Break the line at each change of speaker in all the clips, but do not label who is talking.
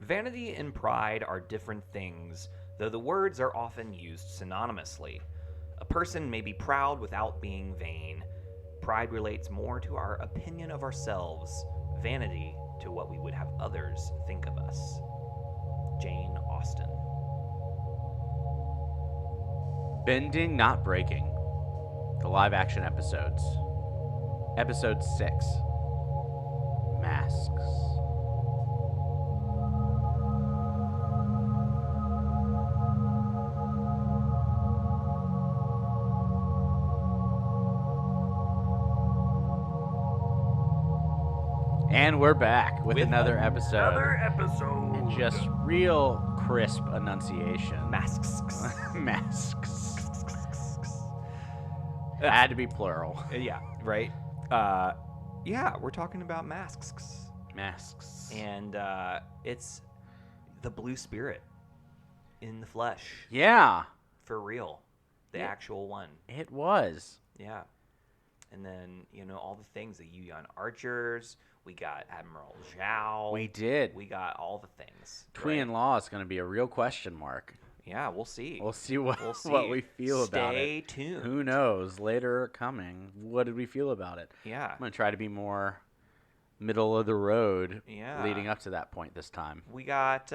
Vanity and pride are different things, though the words are often used synonymously. A person may be proud without being vain. Pride relates more to our opinion of ourselves, vanity to what we would have others think of us. Jane Austen.
Bending, Not Breaking. The live action episodes. Episode 6. Masks. And we're back with another episode.
Another episode.
And just real crisp enunciation.
Masks.
Masks. It had to be plural.
Yeah, right? Yeah, we're talking about masks.
Masks.
And it's the blue spirit in the flesh.
Yeah.
For real. The actual one.
It was.
Yeah. And then, all the things, the Yuyan archers. We got Admiral Zhao.
We did.
We got all the things.
Twin-in-law is going to be a real question mark.
Yeah, we'll see.
We'll see what we feel about it.
Stay tuned.
Who knows? Later coming. What did we feel about it?
Yeah.
I'm going to try to be more middle of the road leading up to that point this time.
We got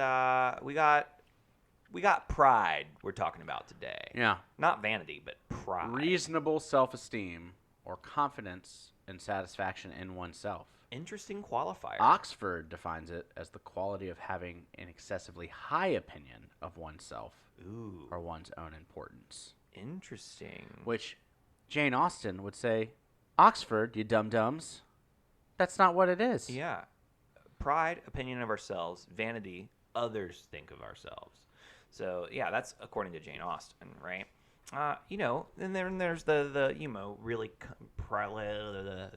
pride we're talking about today.
Yeah.
Not vanity, but pride.
Reasonable self-esteem or confidence and satisfaction in oneself.
Interesting qualifier.
Oxford defines it as the quality of having an excessively high opinion of oneself or one's own importance.
Interesting.
Which Jane Austen would say, Oxford, you dum-dums, that's not what it is.
Yeah. Pride, opinion of ourselves. Vanity, others think of ourselves. So, yeah, that's according to Jane Austen, right? And then there's the really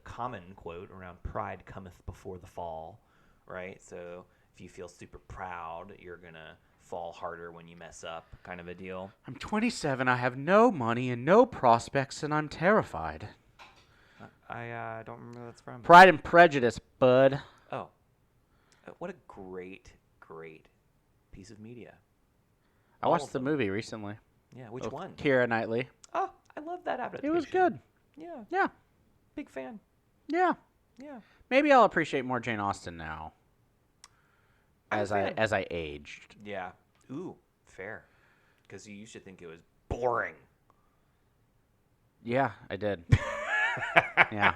common quote around pride cometh before the fall, right? So if you feel super proud, you're going to fall harder when you mess up, kind of a deal.
I'm 27, I have no money and no prospects, and I'm terrified.
I don't remember where that's from.
Pride and Prejudice, bud.
Oh. What a great piece of media.
I watched the movie recently.
Yeah, which one?
Keira Knightley.
Oh, I love that adaptation.
It was good.
Yeah.
Yeah.
Big fan.
Yeah.
Yeah.
Maybe I'll appreciate more Jane Austen now. As I aged.
Yeah. Ooh, fair. Because you used to think it was boring.
Yeah, I did. Yeah.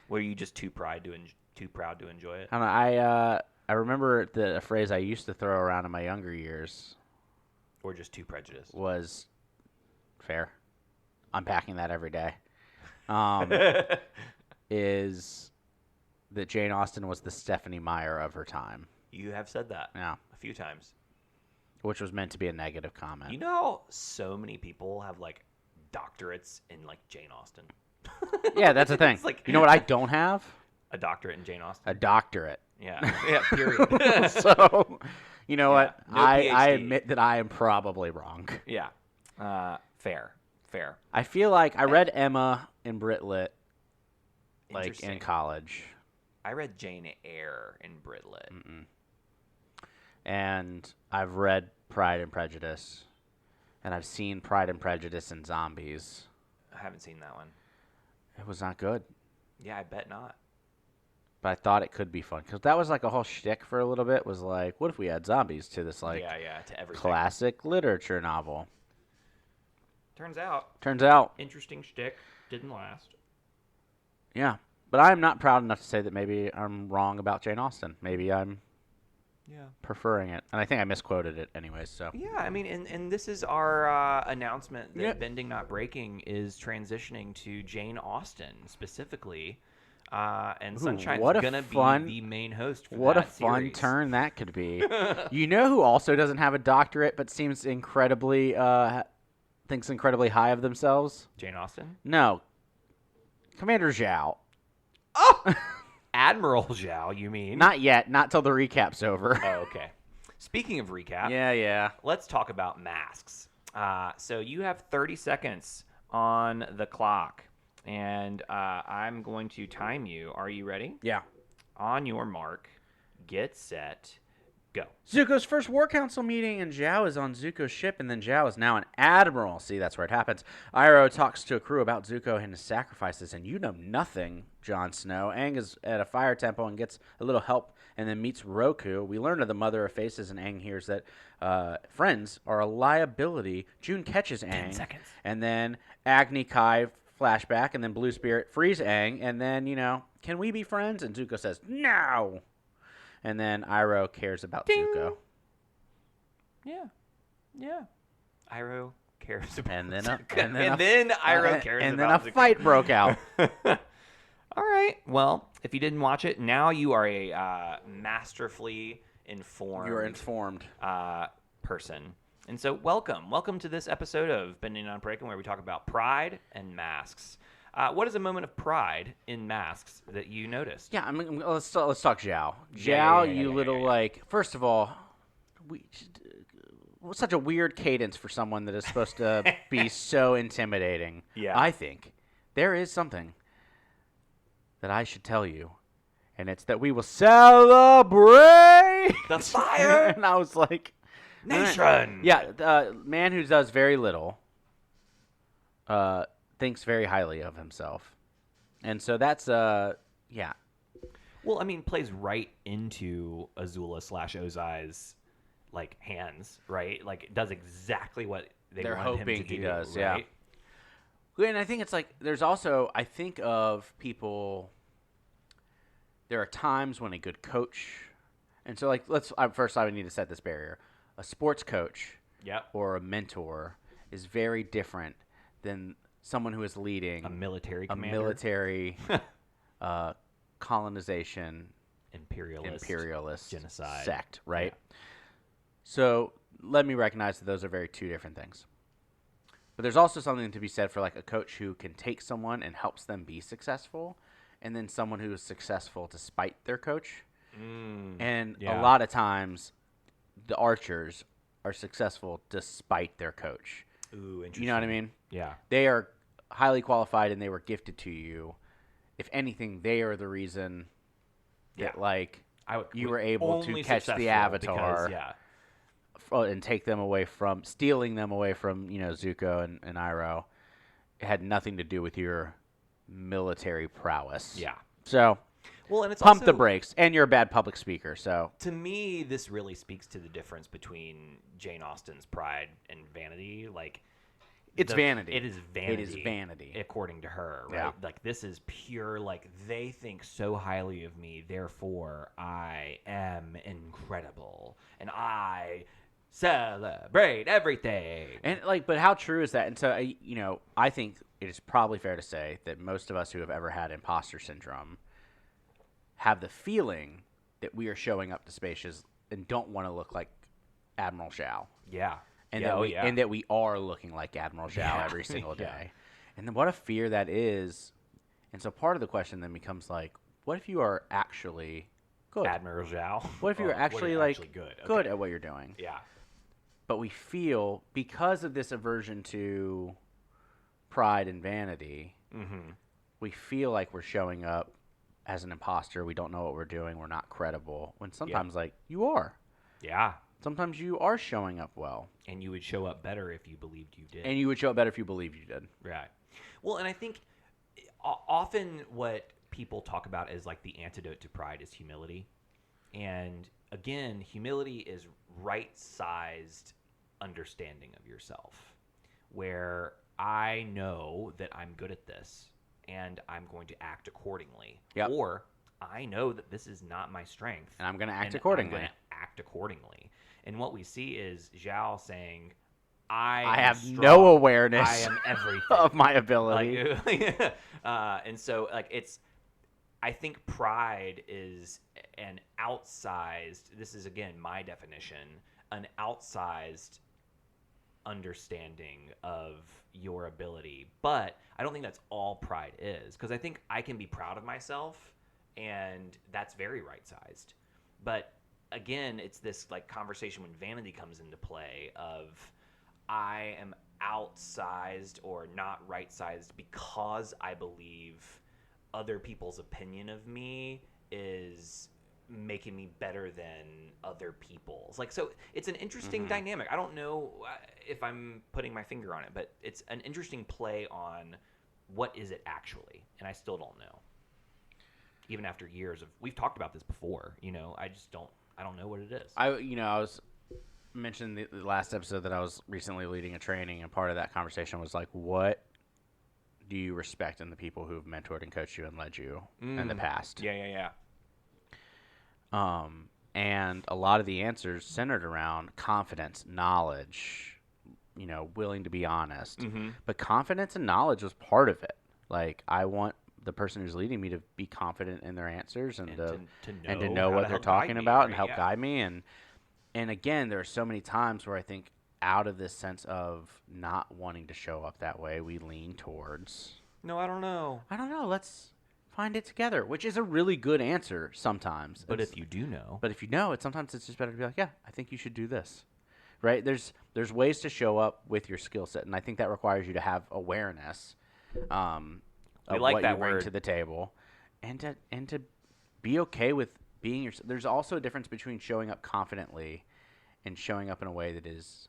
Were you just too proud to enjoy it?
I don't know. I remember the phrase I used to throw around in my younger years.
Or just too prejudiced?
Was fair. Unpacking that every day. Is that Jane Austen was the Stephanie Meyer of her time.
You have said that.
Yeah.
A few times.
Which was meant to be a negative comment.
You know how so many people have, doctorates in, Jane Austen?
Yeah, that's the thing. You know what I don't have?
A doctorate in Jane Austen?
A doctorate.
Yeah. Yeah, period.
So, you know what?
No
I
PhD.
admit that I am probably wrong.
Yeah. Fair.
I feel like I read Emma in Brit Lit, in
Interesting.
college.
I read Jane Eyre in Brit Lit.
And I've read Pride and Prejudice. And I've seen Pride and Prejudice and Zombies.
I haven't seen that one.
It was not good.
Yeah, I bet not.
But I thought it could be fun. Because that was a whole shtick for a little bit. Was what if we add zombies to this,
to everything.
classic literature novel?
Turns out.
Interesting
shtick. Didn't last.
Yeah. But I'm not proud enough to say that maybe I'm wrong about Jane Austen. Maybe I'm preferring it. And I think I misquoted it anyways. So.
Yeah, I mean, and this is our announcement that Bending Not Breaking is transitioning to Jane Austen specifically. And Sunshine's going to be the main host for
what
that
a fun
series.
turn that could be. You know who also doesn't have a doctorate but seems incredibly thinks incredibly high of themselves?
Jane Austen?
No. Commander Zhao.
Oh! Admiral Zhao, you mean?
Not yet. Not till the recap's over.
Oh, okay. Speaking of recap.
Yeah.
Let's talk about masks. So you have 30 seconds on the clock. And I'm going to time you. Are you ready?
Yeah.
On your mark, get set, Go.
Zuko's first war council meeting, and Zhao is on Zuko's ship, and then Zhao is now an admiral. See, that's where it happens. Iroh talks to a crew about Zuko and his sacrifices, and you know nothing, Jon Snow. Aang is at a fire temple and gets a little help, and then meets Roku. We learn of the Mother of Faces, and Aang hears that friends are a liability. June catches Aang.
10 seconds.
And then Agni Kai flashback, and then Blue Spirit frees Aang, and then, can we be friends? And Zuko says, no! And then Iroh cares about Zuko.
Yeah. Iroh cares about
and then
Zuko. And then Iroh cares
and
about
then a
Zuko.
fight broke out.
All right. Well, if you didn't watch it, now you are a masterfully informed.
You're informed.
Person. And so welcome to this episode of Bending on Breaking, where we talk about pride and masks. What is a moment of pride in masks that you noticed?
Yeah, I mean, let's talk Zhao. Zhao, first of all, such a weird cadence for someone that is supposed to be so intimidating.
Yeah.
I think there is something that I should tell you, and it's that we will celebrate
the fire.
And I was like,
nation.
Yeah, man who does very little thinks very highly of himself. And so that's, yeah.
Well, I mean, plays right into Azula / Ozai's, hands, right? It does exactly what they're want hoping him to
he
do,
does,
right?
Yeah. And I think it's there's also, I think of people, there are times when a good coach, and so, first I would need to set this barrier. A sports coach or a mentor is very different than someone who is leading
a military commander.
A military colonization
imperialist genocide
sect, right?
Yeah.
So let me recognize that those are two different things. But there's also something to be said for a coach who can take someone and helps them be successful, and then someone who is successful despite their coach. A lot of times the archers are successful despite their coach.
Ooh, interesting.
You know what I mean?
Yeah.
They are highly qualified and they were gifted to you. If anything, they are the reason that you were able to catch the Avatar and take them away from, stealing them away from, Zuko and Iroh. It had nothing to do with your military prowess.
Yeah.
So,
well, and it's
pump
also,
the brakes, and you're a bad public speaker. So,
to me, this really speaks to the difference between Jane Austen's pride and vanity.
It's vanity.
It is vanity.
It is vanity,
according to her. Right?
Yeah.
This is pure. They think so highly of me, therefore I am incredible, and I celebrate everything.
And but how true is that? And so, I think it is probably fair to say that most of us who have ever had imposter syndrome have the feeling that we are showing up to spaces and don't want to look like Admiral Zhao.
Yeah.
And that we are looking like Admiral Zhao every single day.
Yeah.
And then what a fear that is. And so part of the question then becomes what if you are actually good?
Admiral Zhao.
What if you're actually good at what you're doing?
Yeah.
But we feel, because of this aversion to pride and vanity, we feel like we're showing up as an imposter. We don't know what we're doing. We're not credible. When sometimes, you are.
Yeah.
Sometimes you are showing up well.
And you would show up better if you believed you did.
And you would show up better if you believed you did.
Right. Well, and I think often what people talk about as the antidote to pride is humility. And again, humility is right-sized understanding of yourself, where I know that I'm good at this and I'm going to act accordingly.
Yep.
Or I know that this is not my strength.
And I'm going to act accordingly.
I'm going to act accordingly. And what we see is Zhao saying, I
have
strong.
No awareness
I am everything.
of my ability.
And so, I think pride is an outsized, this is, again, my definition, an outsized understanding of your ability. But I don't think that's all pride is, because I think I can be proud of myself, and that's very right-sized. But again, it's this conversation when vanity comes into play of I am outsized or not right-sized because I believe other people's opinion of me is making me better than other people's. Like, so it's an interesting dynamic. I don't know if I'm putting my finger on it, but it's an interesting play on what is it actually, and I still don't know. Even after years of, we've talked about this before, I just don't know what it is.
I was mentioning the last episode that I was recently leading a training, and part of that conversation was like, what do you respect in the people who've mentored and coached you and led you in the past?
Yeah.
And a lot of the answers centered around confidence, knowledge, willing to be honest. But confidence and knowledge was part of it. Like, I want the person who's leading me to be confident in their answers and to know what they're talking about and help guide me. And again, there are so many times where I think out of this sense of not wanting to show up that way, we lean towards,
no, I don't know.
Let's find it together, which is a really good answer sometimes.
But if you do know.
But if you know it, sometimes it's just better to be like, yeah, I think you should do this. Right? There's ways to show up with your skill set, and I think that requires you to have awareness of what you bring to the table, and to be okay with being yourself. There's also a difference between showing up confidently and showing up in a way that is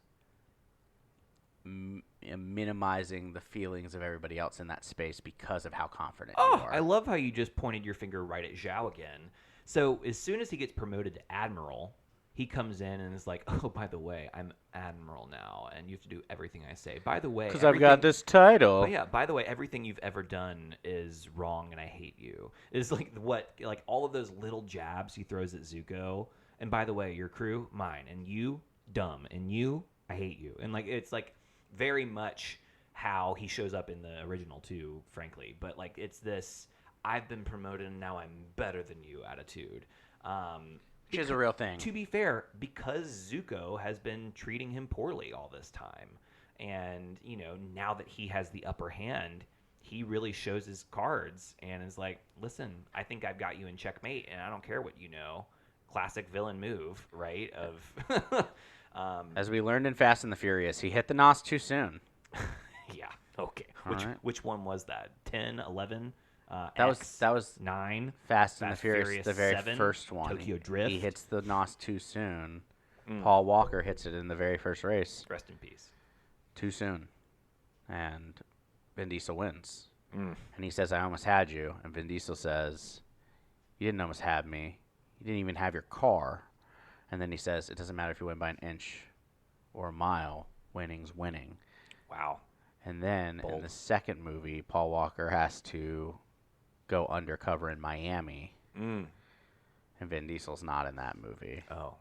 minimizing the feelings of everybody else in that space because of how confident you are.
I love how you just pointed your finger right at Zhao again. So as soon as he gets promoted to Admiral, he comes in and is like, oh, by the way, I'm Admiral now, and you have to do everything I say. By the way,
because I've got this title.
But yeah, by the way, everything you've ever done is wrong, and I hate you. It's like all of those little jabs he throws at Zuko. And by the way, your crew, mine, and you, dumb, and you, I hate you. And it's like very much how he shows up in the original too, frankly. But it's this, I've been promoted and now I'm better than you attitude.
Which is a real thing.
To be fair, because Zuko has been treating him poorly all this time. And, now that he has the upper hand, he really shows his cards and is like, listen, I think I've got you in checkmate and I don't care what you know. Classic villain move, right? As
we learned in Fast and the Furious, he hit the NOS too soon.
Yeah. Okay.
Right.
Which one was that? 10, 11?
That was
9.
Fast and the Furious, the very
7,
first one.
Tokyo Drift.
He hits the NOS too soon. Paul Walker hits it in the very first race.
Rest in peace.
Too soon. And Vin Diesel wins. And he says, I almost had you. And Vin Diesel says, you didn't almost have me. You didn't even have your car. And then he says, it doesn't matter if you win by an inch or a mile. Winning's winning.
Wow.
And then in the second movie, Paul Walker has to go undercover in Miami. And Vin Diesel's not in that movie.
Oh.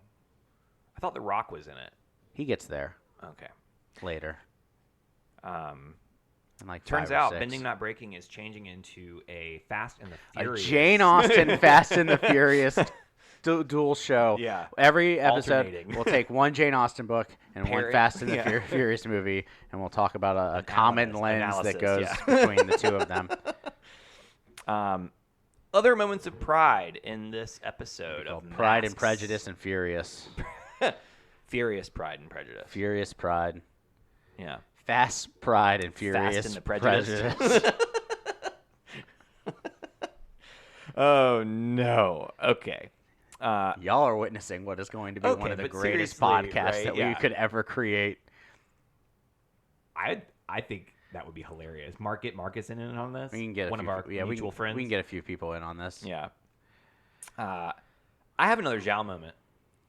I thought The Rock was in it.
He gets there.
Okay.
Later.
Turns out Bending Not Breaking is changing into a Fast and the Furious.
A Jane Austen Fast and the Furious dual show.
Yeah.
Every episode we'll take one Jane Austen book and one Fast and the Furious movie, and we'll talk about a common lens that goes between the two of them.
Other moments of pride in this episode of
Pride
Masks.
and Prejudice and Furious.
Furious Pride and Prejudice.
Furious Pride.
Yeah.
Fast Pride and Furious
Fast and the Prejudice. Oh, no. Okay.
Y'all are witnessing what is going to be one of the greatest podcasts that we could ever create.
I think that would be hilarious. Marcus in on this.
We can get
one of our mutual friends.
We can get a few people in on this.
Yeah. I have another Zhao moment.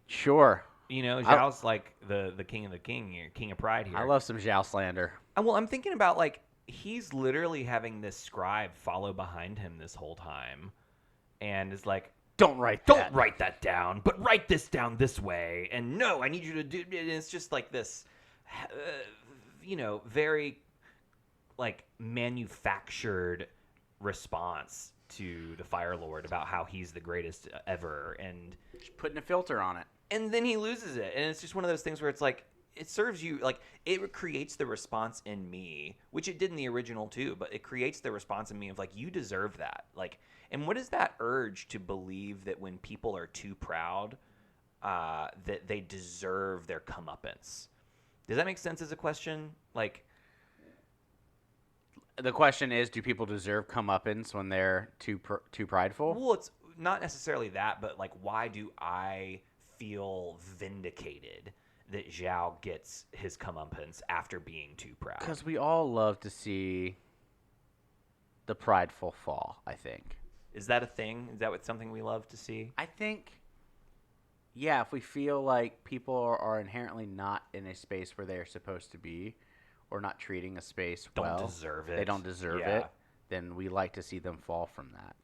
Sure.
Zhao's like the king of the king here, king of pride here.
I love some Zhao slander.
Well, I'm thinking about he's literally having this scribe follow behind him this whole time, and is like,
Don't write
that down, but write this down this way. And no, I need you to do it. And it's just like this, very manufactured response to the Fire Lord about how he's the greatest ever. And
just putting a filter on it.
And then he loses it. And it's just one of those things where it's like, it serves you, it creates the response in me, which it did in the original too, but it creates the response in me of you deserve that. And what is that urge to believe that when people are too proud, that they deserve their comeuppance? Does that make sense as a question?
The question is, do people deserve comeuppance when they're too prideful?
Well, not necessarily that, but like, why do I feel vindicated that Zhao gets his comeuppance after being too proud?
Because we all love to see the prideful fall, I think.
Is that a thing? Is that something we love to see?
I think, yeah, if we feel like people are inherently not in a space where they're supposed to be, or not treating a space well,
Don't deserve it.
they don't deserve it, then we like to see them fall from that.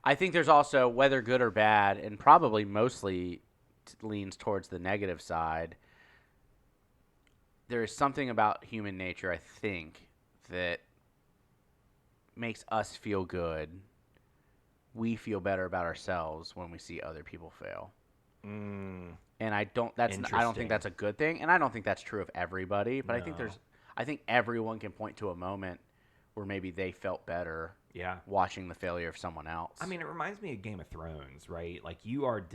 I think there's also, whether good or bad, and probably mostly leans towards the negative side, there is something about human nature, I think, that makes us feel good. We feel better about ourselves when we see other people fail. And I don't think that's a good thing, and I don't think that's true of everybody, but
No.
I think everyone can point to a moment where maybe they felt better watching the failure of someone else.
I mean, it reminds me of Game of Thrones, right? Like, you are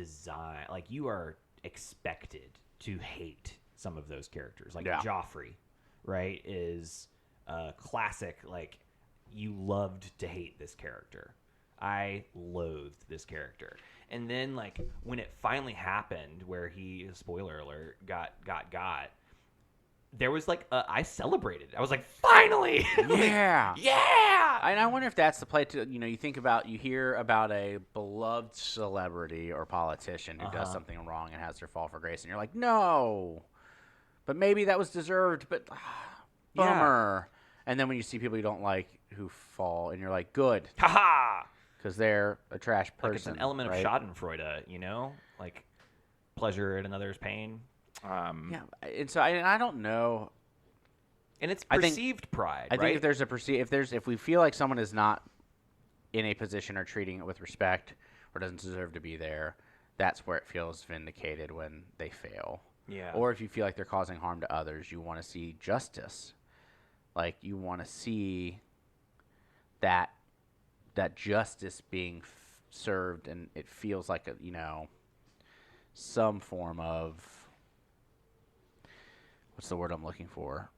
you are expected to hate some of those characters. Like, Joffrey, right, is a classic, like, you loved to hate this character. I loathed this character. And then, like, when it finally happened, where he, spoiler alert, got, there was, like, I celebrated. I was like, finally!
Yeah.
Like, yeah!
And I wonder if that's the play to, you hear about a beloved celebrity or politician who does something wrong and has their fall for grace, and you're like, no! But maybe that was deserved, but bummer. And then when you see people you don't like who fall, and you're like, good.
Ha-ha!
Because they're a trash person.
Like, it's an element of schadenfreude, you know? Like, pleasure at another's pain.
And so I don't know.
And it's perceived pride,
I think if we feel like someone is not in a position or treating it with respect or doesn't deserve to be there, that's where it feels vindicated when they fail.
Yeah.
Or if you feel like they're causing harm to others, you want to see justice. Like, you want to see that justice being served, and it feels like some form of, what's the word I'm looking for?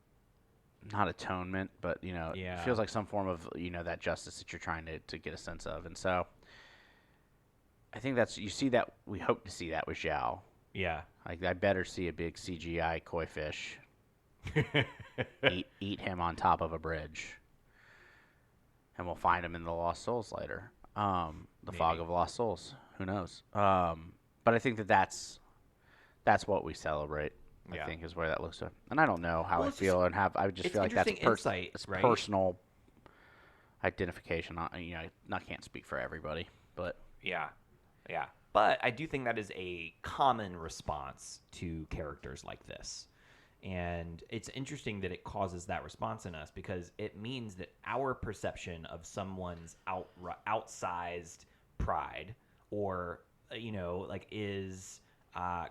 Not atonement, but it feels like some form of that justice that you're trying to get a sense of. And so I think we hope to see that with Zhao.
Yeah.
Like, I better see a big CGI koi fish eat him on top of a bridge. And we'll find him in the Lost Souls later. The Fog of Lost Souls. Who knows? But I think that's what we celebrate. I think is where that looks like. And I don't know how I feel, I just feel like that's
insight, right?
Personal identification. I can't speak for everybody, but
yeah. But I do think that is a common response to characters like this. And it's interesting that it causes that response in us, because it means that our perception of someone's outsized pride or, is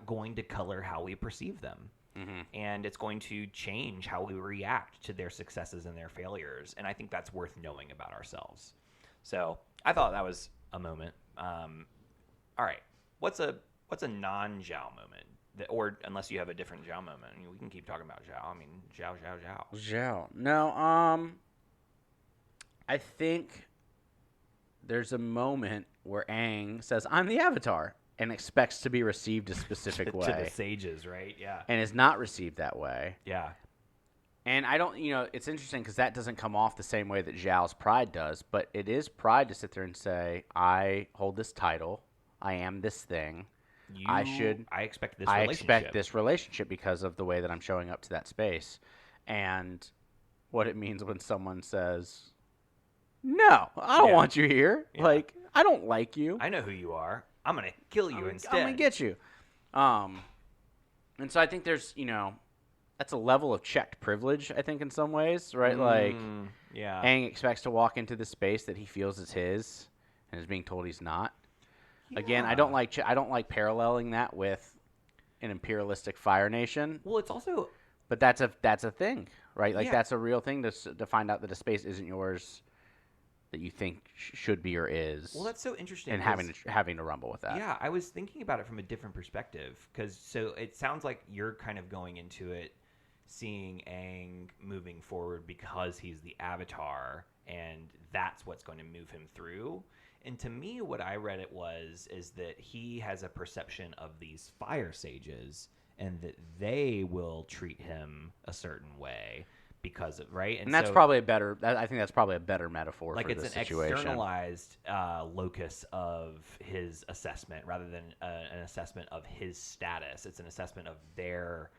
going to color how we perceive them. Mm-hmm. And it's going to change how we react to their successes and their failures. And I think that's worth knowing about ourselves. So I thought that was a moment. All right. What's a non-Zhao moment? Or unless you have a different Zhao moment, we can keep talking about Zhao. I mean, Zhao.
Zhao. No, I think there's a moment where Aang says, "I'm the Avatar," and expects to be received a specific way.
To the sages, right? Yeah.
And is not received that way.
Yeah.
And I don't, it's interesting because that doesn't come off the same way that Zhao's pride does, but it is pride to sit there and say, I hold this title, I am this thing. I expect this relationship because of the way that I'm showing up to that space. And what it means when someone says, no, I don't want you here. Yeah. Like, I don't like you.
I know who you are. I'm going to kill you instead.
I'm going to get you. And so I think there's, that's a level of checked privilege, I think, in some ways, right? Aang expects to walk into the space that he feels is his and is being told he's not. Yeah. Again, I don't like paralleling that with an imperialistic Fire Nation.
Well, it's also,
but that's a thing, right? Like that's a real thing to find out that a space isn't yours that you think should be or is.
Well, that's so interesting.
And having to rumble with that.
Yeah, I was thinking about it from a different perspective so it sounds like you're kind of going into it seeing Aang moving forward because he's the Avatar and that's what's going to move him through. And to me, what I read it is that he has a perception of these fire sages, and that they will treat him a certain way because of right.
And that's probably a better. I think that's probably a better metaphor
like
for
it's
the
an
situation.
externalized locus of his assessment rather than an assessment of his status. It's an assessment of their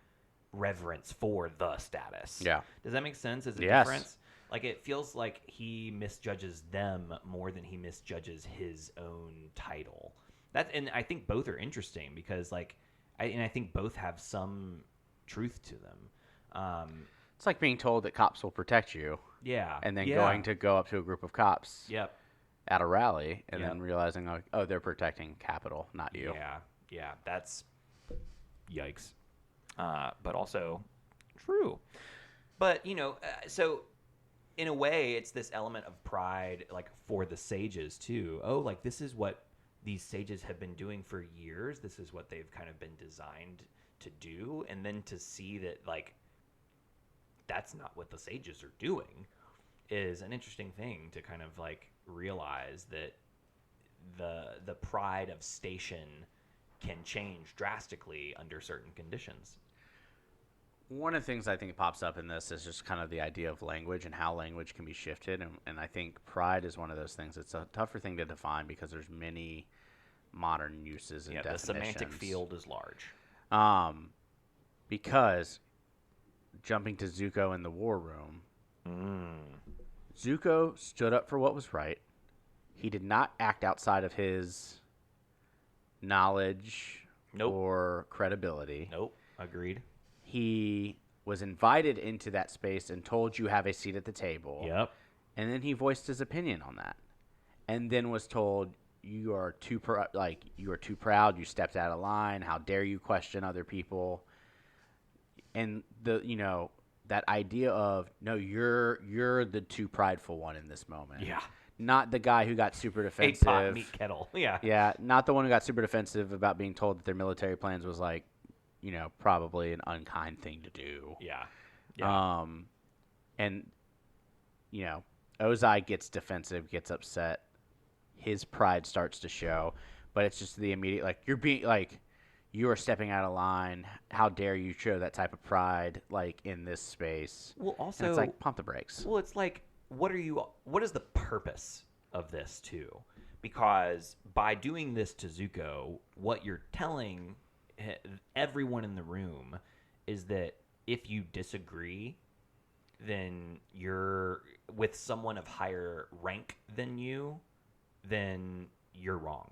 reverence for the status.
Yeah.
Does that make sense? Is a
Yes.
difference? Like it feels like he misjudges them more than he misjudges his own title. And I think both are interesting because I think both have some truth to them.
It's like being told that cops will protect you.
Yeah.
And then
yeah.
going to go up to a group of cops.
Yep.
At a rally, and
Yep.
then realizing, like, oh, they're protecting Capitol, not you.
Yeah. That's yikes. But also true. But so in a way, it's this element of pride, like for the sages too. Oh, like this is what these sages have been doing for years. This is what they've kind of been designed to do, and then to see that like that's not what the sages are doing is an interesting thing to kind of like realize that the pride of station can change drastically under certain conditions.
One of the things I think pops up in this is just kind of the idea of language and how language can be shifted. And I think pride is one of those things. It's a tougher thing to define because there's many modern uses and definitions.
The semantic field is large.
Because jumping to Zuko in the war room, Zuko stood up for what was right. He did not act outside of his knowledge or credibility.
Nope. Agreed.
He was invited into that space and told you have a seat at the table.
Yep.
And then he voiced his opinion on that. And then was told you are too proud, you stepped out of line, how dare you question other people. And that idea of no, you're the too prideful one in this moment.
Yeah.
Not the guy who got super defensive.
8-pot meat kettle. Yeah.
Yeah, not the one who got super defensive about being told that their military plans was like, probably an unkind thing to do.
Yeah.
And Ozai gets defensive, gets upset. His pride starts to show, but it's just the immediate like you are stepping out of line. How dare you show that type of pride like in this space?
Well, also
and it's like pump the brakes.
Well, it's like what is the purpose of this too? Because by doing this to Zuko, what you're telling everyone in the room is that if you disagree, then you're with someone of higher rank than you, then you're wrong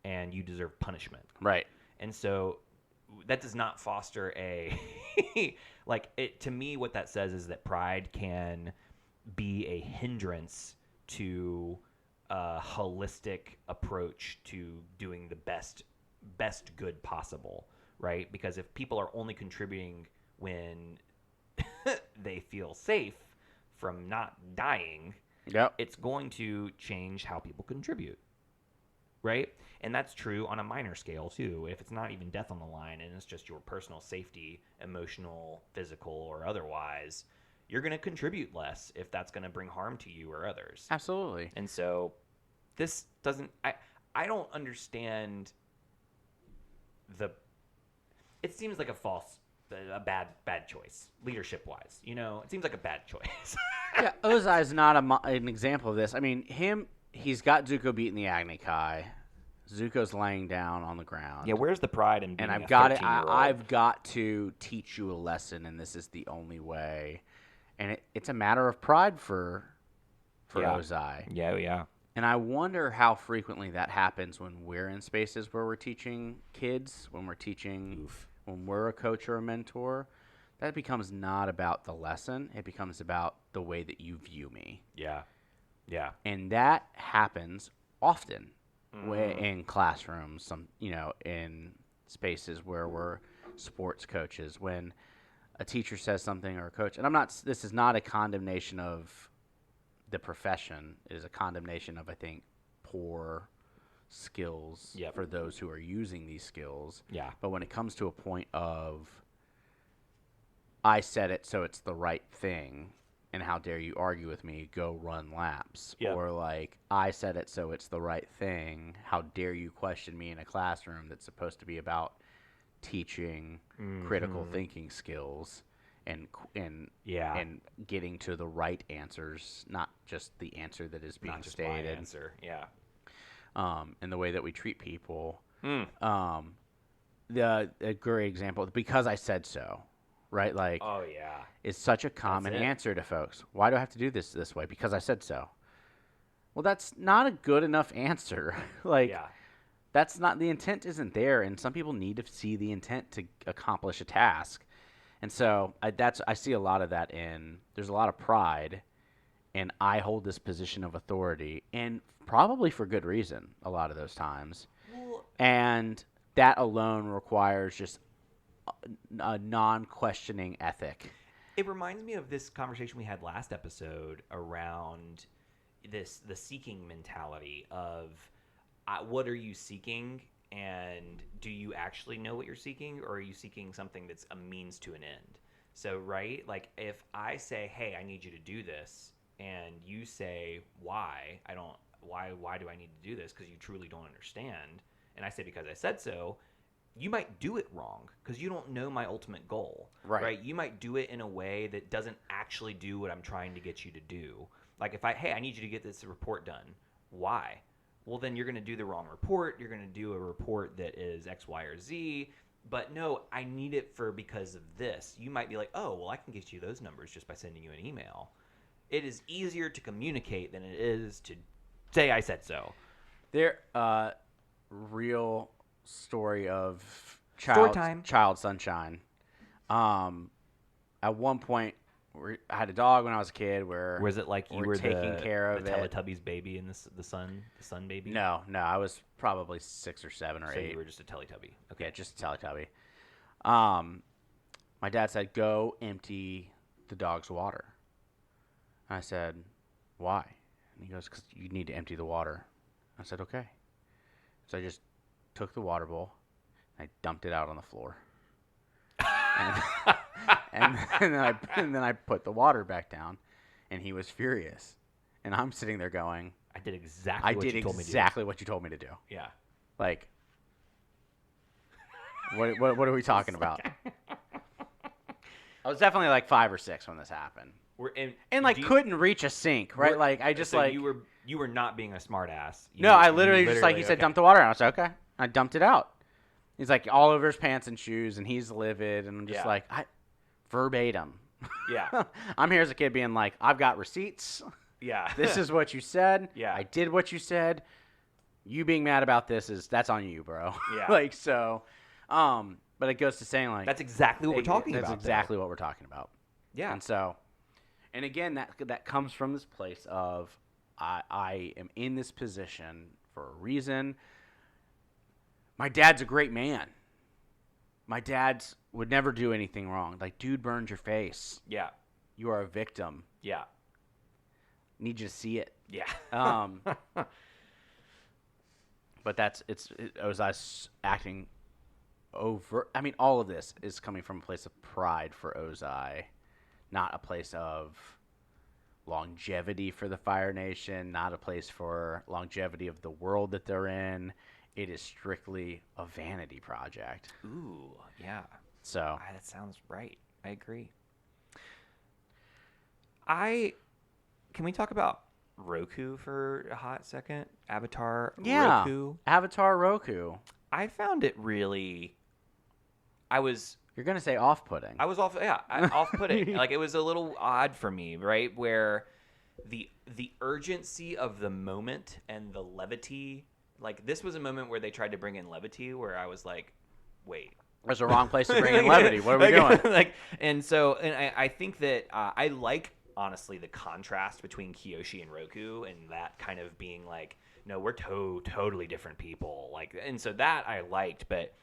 and you deserve punishment.
Right.
And so that does not foster a to me what that says is that pride can be a hindrance to a holistic approach to doing the best good possible, right? Because if people are only contributing when they feel safe from not dying, it's going to change how people contribute, right? And that's true on a minor scale too. If it's not even death on the line and it's just your personal safety, emotional, physical, or otherwise, you're going to contribute less if that's going to bring harm to you or others.
Absolutely.
And so this doesn't I don't understand it seems like a bad choice leadership wise. It seems like a bad choice.
Yeah, Ozai is not an example of this. I mean, he's got Zuko beat in the Agni Kai. Zuko's laying down on the ground.
Yeah, where's the pride in being
and
a 13-year-old?
I've got to teach you a lesson, and this is the only way. And it's a matter of pride for Ozai.
Yeah.
And I wonder how frequently that happens when we're in spaces where we're teaching kids, when we're a coach or a mentor. That becomes not about the lesson. It becomes about the way that you view me.
Yeah.
And that happens often in classrooms, in spaces where we're sports coaches. When a teacher says something or a coach, and this is not a condemnation of the profession. It is a condemnation of, I think, poor skills for those who are using these skills.
Yeah.
But when it comes to a point of, I said it so it's the right thing, and how dare you argue with me, go run laps.
Yep.
Or like, I said it so it's the right thing. How dare you question me in a classroom that's supposed to be about teaching critical thinking skills and getting to the right answers, not just the answer that is being
Not just my
stated.
answer. Yeah.
And the way that we treat people. A great example, because I said so, right? Like,
Oh yeah.
it's such a common answer to folks. Why do I have to do this way? Because I said so. Well, that's not a good enough answer. Like,
Yeah.
that's not, the intent isn't there, and some people need to see the intent to accomplish a task. And so I see a lot of that there's a lot of pride, and I hold this position of authority, and probably for good reason a lot of those times.
Well,
And that alone requires just a non-questioning ethic.
it reminds me of this conversation we had last episode around the seeking mentality of what are you seeking, and do you actually know what you're seeking, or are you seeking something that's a means to an end? So, right, like if I say, hey, I need you to do this, and you say, why do I need to do this, because you truly don't understand, and I say, because I said so, you might do it wrong because you don't know my ultimate goal, right? You might do it in a way that doesn't actually do what I'm trying to get you to do. Like if I need you to get this report done. Why? Well, then you're going to do the wrong report. You're going to do a report that is X, Y, or Z. But no, I need it because of this. You might be like, oh, well, I can get you those numbers just by sending you an email. It is easier to communicate than it is to say I said so.
Real story of
Story time.
Child Sunshine. At one point, I had a dog when I was a kid.
Was it like you were
taking care of
the
it?
Teletubbies baby and the sun baby?
No, I was probably 6 or 7 or 8.
So you were just a Teletubby. Okay.
Yeah, just a Teletubby. My dad said, go empty the dog's water. I said, why? And he goes, because you need to empty the water. I said, okay. So I just took the water bowl and I dumped it out on the floor. and then I put the water back down, and he was furious. And I'm sitting there going,
I did exactly what you told me to do. Yeah.
Like, what are we talking about? I was definitely like 5 or 6 when this happened. Couldn't reach a sink, right? Like I just
so you were not being a smart ass.
I literally just like he said, dump the water out. I was like, okay. I dumped it out. He's like all over his pants and shoes, and he's livid, and I'm just like, verbatim.
Yeah.
I'm here as a kid being like, I've got receipts.
Yeah.
This is what you said.
Yeah.
I did what you said. You being mad about that's on you, bro.
Yeah.
But it goes to saying like
that's exactly what we're talking about.
That's exactly what we're talking about.
Yeah.
And again, that comes from this place of I am in this position for a reason. My dad's a great man. My dad would never do anything wrong. Like, dude burned your face.
Yeah.
You are a victim.
Yeah.
Need you to see it.
Yeah.
But it was us acting over. I mean, all of this is coming from a place of pride for Ozai, not a place of longevity for the Fire Nation, not a place for longevity of the world that they're in. It is strictly a vanity project.
Ooh, yeah.
So
that sounds right. I agree. Can we talk about Roku for a hot second? Avatar Roku?
Avatar Roku.
I found it really...
You're going to say off-putting.
I was off-putting. Like, it was a little odd for me, right? Where the urgency of the moment and the levity... Like, this was a moment where they tried to bring in levity, where I was like, wait.
There's a wrong place to bring in levity. What are we doing?
And I think that I like, honestly, the contrast between Kiyoshi and Roku, and that kind of being like, no, we're totally different people. Like, and so that I liked, but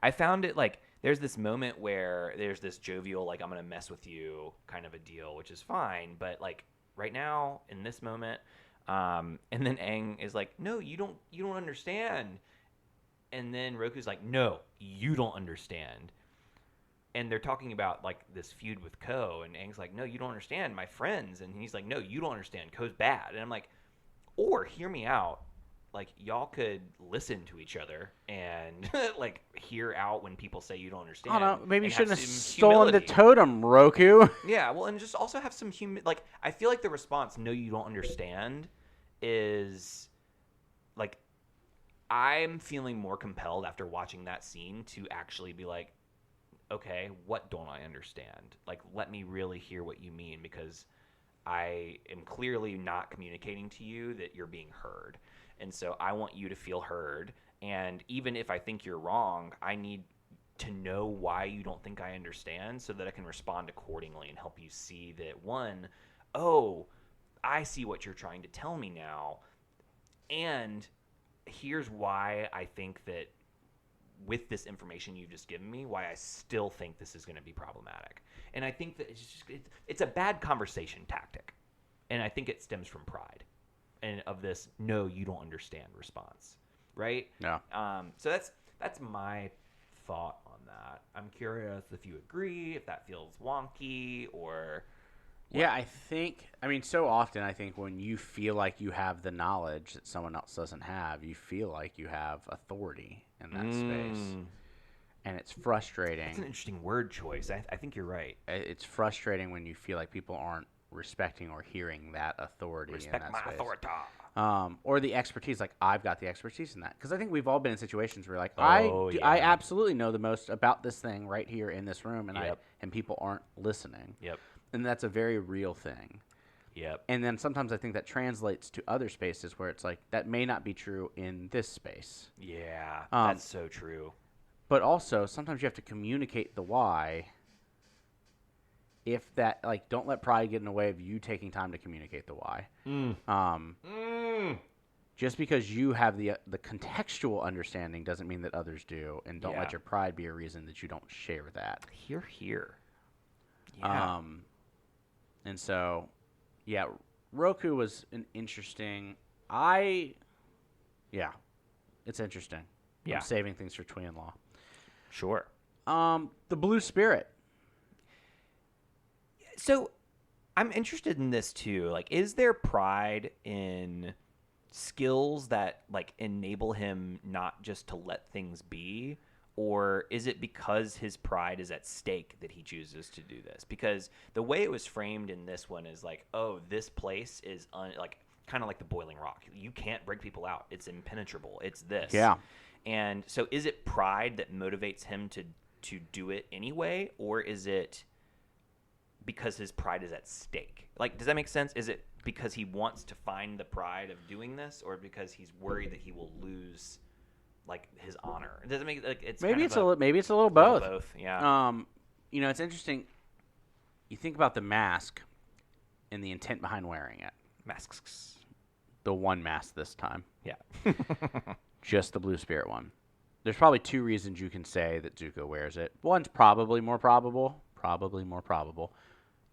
I found it like there's this moment where there's this jovial, like, I'm going to mess with you kind of a deal, which is fine. But like right now in this moment, and then Aang is like, no, you don't understand. And then Roku's like, no, you don't understand. and they're talking about like this feud with Ko, and Aang's like, no, you don't understand, my friends, and he's like, no, you don't understand, Ko's bad, and I'm like, or hear me out, like y'all could listen to each other and like hear out when people say you don't understand.
I don't know. Maybe you
and
shouldn't have
some
stolen the
humility.
totem, Roku.
Yeah, well, and just also have some like I feel like the response, no, you don't understand, is like I'm feeling more compelled after watching that scene to actually be like, okay, what don't I understand? Like, let me really hear what you mean, because I am clearly not communicating to you that you're being heard. And so I want you to feel heard. And even if I think you're wrong, I need to know why you don't think I understand so that I can respond accordingly and help you see that, one, oh, I see what you're trying to tell me now. And here's why I think that with this information you've just given me, why I still think this is going to be problematic. And I think that it's a bad conversation tactic. And I think it stems from pride and of this, no, you don't understand response. Right?
Yeah.
So that's my thought on that. I'm curious if you agree, if that feels wonky or...
Yeah, I mean, so often I think when you feel like you have the knowledge that someone else doesn't have, you feel like you have authority in that space. And it's frustrating.
That's an interesting word choice. I think you're right.
It's frustrating when you feel like people aren't respecting or hearing that authority in that
Respect my
space.
authority.
Or the expertise, like I've got the expertise in that. Because I think we've all been in situations where like,
Oh,
I
yeah.
absolutely know the most about this thing right here in this room, and
Yep.
and people aren't listening.
Yep.
And that's a very real thing.
Yep.
And then sometimes I think that translates to other spaces where it's like, that may not be true in this space.
Yeah, that's so true.
But also, sometimes you have to communicate the why. If that, like, don't let pride get in the way of you taking time to communicate the why. Just because you have the contextual understanding doesn't mean that others do. And don't let your pride be a reason that you don't share that.
Here. Yeah.
And so, yeah, Roku was an interesting. It's interesting.
Yeah.
I'm saving things for Twee and Law.
Sure.
The Blue Spirit.
So, I'm interested in this too. Like, is there pride in skills that like enable him not just to let things be? Or is it because his pride is at stake that he chooses to do this? Because the way it was framed in this one is like, oh, this place is like kind of like the boiling rock. You can't break people out. It's impenetrable. It's this.
Yeah.
And so is it pride that motivates him to do it anyway? Or is it because his pride is at stake? Like, does that make sense? Is it because he wants to find the pride of doing this, or because he's worried that he will lose like his honor? Does it make like it's
Maybe
kind of
maybe it's a little both.
Both, yeah.
It's interesting. You think about the mask and the intent behind wearing it.
Masks.
The one mask this time.
Yeah.
Just the Blue Spirit one. There's probably two reasons you can say that Zuko wears it. One's probably more probable.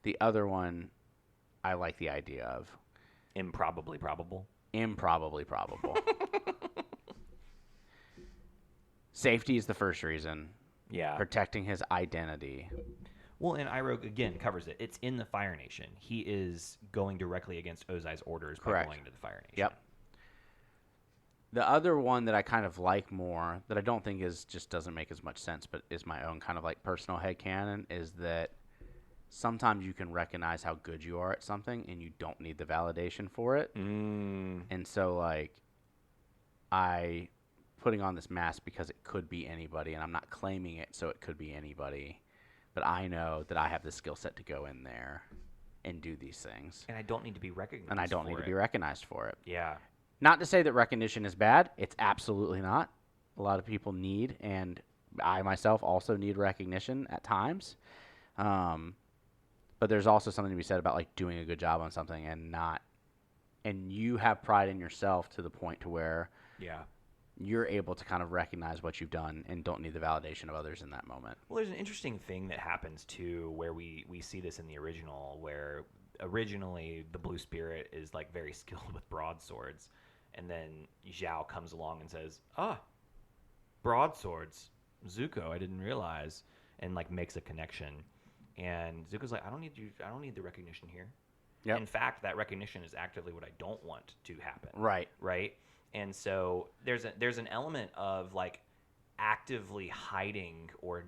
The other one, I like the idea of.
Improbably probable.
Probable. Safety is the first reason.
Yeah.
Protecting his identity.
Well, and Iroh, again, covers it. It's in the Fire Nation. He is going directly against Ozai's orders by going to the Fire Nation.
Yep. The other one that I kind of like more, that I don't think just doesn't make as much sense, but is my own kind of like personal headcanon, is that sometimes you can recognize how good you are at something and you don't need the validation for it. And so, like, putting on this mask because it could be anybody, and I'm not claiming it so it could be anybody, but I know that I have the skill set to go in there and do these things.
And I don't need to be recognized
for it.
Yeah.
Not to say that recognition is bad. It's absolutely not. A lot of people need, and I myself also need recognition at times. But there's also something to be said about like doing a good job on something and you have pride in yourself to the point to where you're able to kind of recognize what you've done and don't need the validation of others in that moment.
Well, there's an interesting thing that happens too where we see this in the original, where originally the Blue Spirit is like very skilled with broadswords. And then Zhao comes along and says, broadswords, Zuko, I didn't realize. and like makes a connection. And Zuko's like, I don't need the recognition here.
Yep.
In fact, that recognition is actively what I don't want to happen.
Right.
Right. And so there's an element of like actively hiding or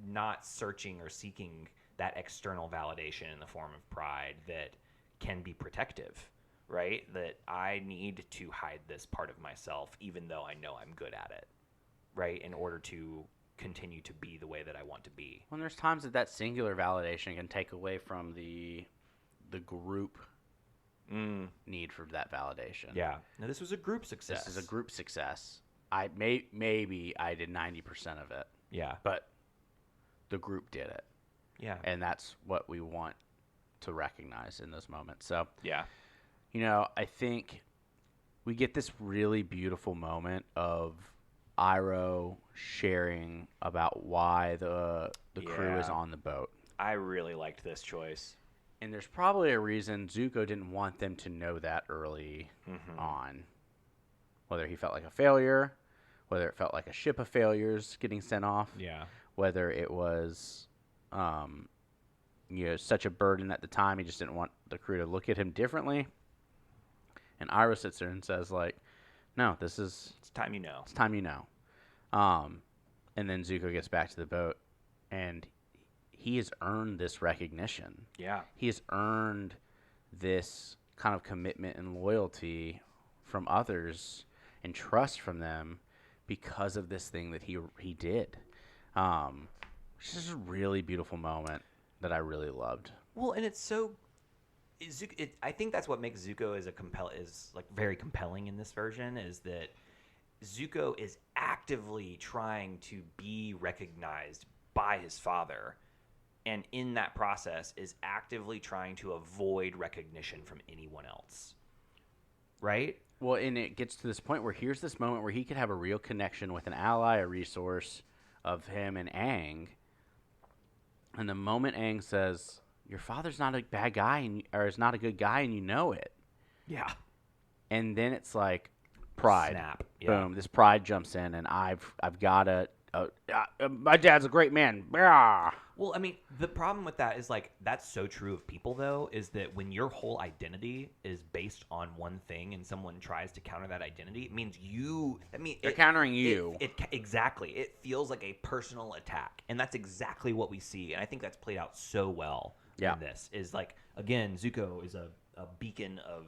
not searching or seeking that external validation in the form of pride that can be protective, right? That I need to hide this part of myself even though I know I'm good at it, right? In order to continue to be the way that I want to be.
Well, there's times that singular validation can take away from the group need for that validation.
Yeah. Now, this was a group success.
This is a group success. Maybe I did 90% of it.
Yeah.
But the group did it.
Yeah.
And that's what we want to recognize in those moments. So,
yeah.
I think we get this really beautiful moment of Iroh sharing about why the crew is on the boat.
I really liked this choice.
And there's probably a reason Zuko didn't want them to know that early on. Whether he felt like a failure, whether it felt like a ship of failures getting sent off.
Yeah.
Whether it was, such a burden at the time, he just didn't want the crew to look at him differently. And Iroh sits there and says, like, no, it's
time you know.
It's time you know. And then Zuko gets back to the boat, and he has earned this recognition.
Yeah.
He has earned this kind of commitment and loyalty from others and trust from them because of this thing that he did. Which is a really beautiful moment that I really loved.
Well, and it's so I think that's what makes Zuko is very compelling in this version, is that Zuko is actively trying to be recognized by his father, and in that process is actively trying to avoid recognition from anyone else. Right?
Well, and it gets to this point where here's this moment where he could have a real connection with an ally, a resource of him and Aang. And the moment Aang says, your father's not a bad guy, or is not a good guy, and you know it.
Yeah.
And then it's like pride.
Snap. Yeah.
Boom. This pride jumps in, and I've got my dad's a great man. Blah.
Well, I mean, the problem with that is, like, that's so true of people, though, is that when your whole identity is based on one thing and someone tries to counter that identity, it means they're
countering you.
Exactly. It feels like a personal attack. And that's exactly what we see. And I think that's played out so well in this. Is, like, again, Zuko is a beacon of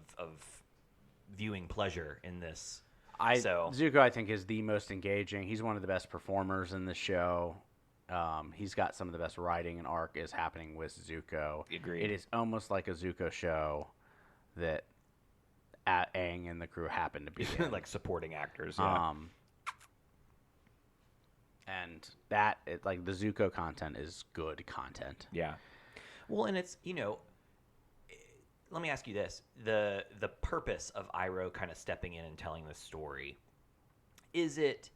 viewing pleasure in this.
Zuko, I think, is the most engaging. He's one of the best performers in the show. He's got some of the best writing, and ARK is happening with Zuko.
Agreed.
It is almost like a Zuko show that Aang and the crew happen to be in.
Like supporting actors. Yeah.
And that, like, the Zuko content is good content.
Yeah. Well, and it's, let me ask you this. The purpose of Iroh kind of stepping in and telling this story, is it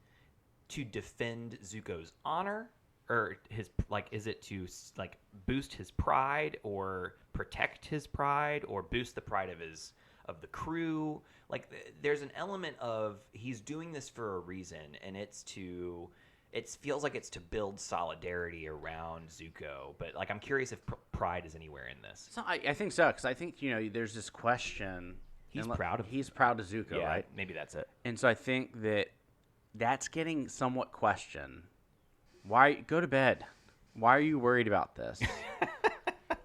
to defend Zuko's honor, or is it to, like, boost his pride or protect his pride or boost the pride of the crew? Like, there's an element of he's doing this for a reason, and it feels like it's to build solidarity around Zuko. But, like, I'm curious if pride is anywhere in this.
So I think so, because I think, there's this question.
He's proud of
Zuko,
yeah,
right?
Maybe that's it.
And so I think that's getting somewhat questioned. Why go to bed? Why are you worried about this?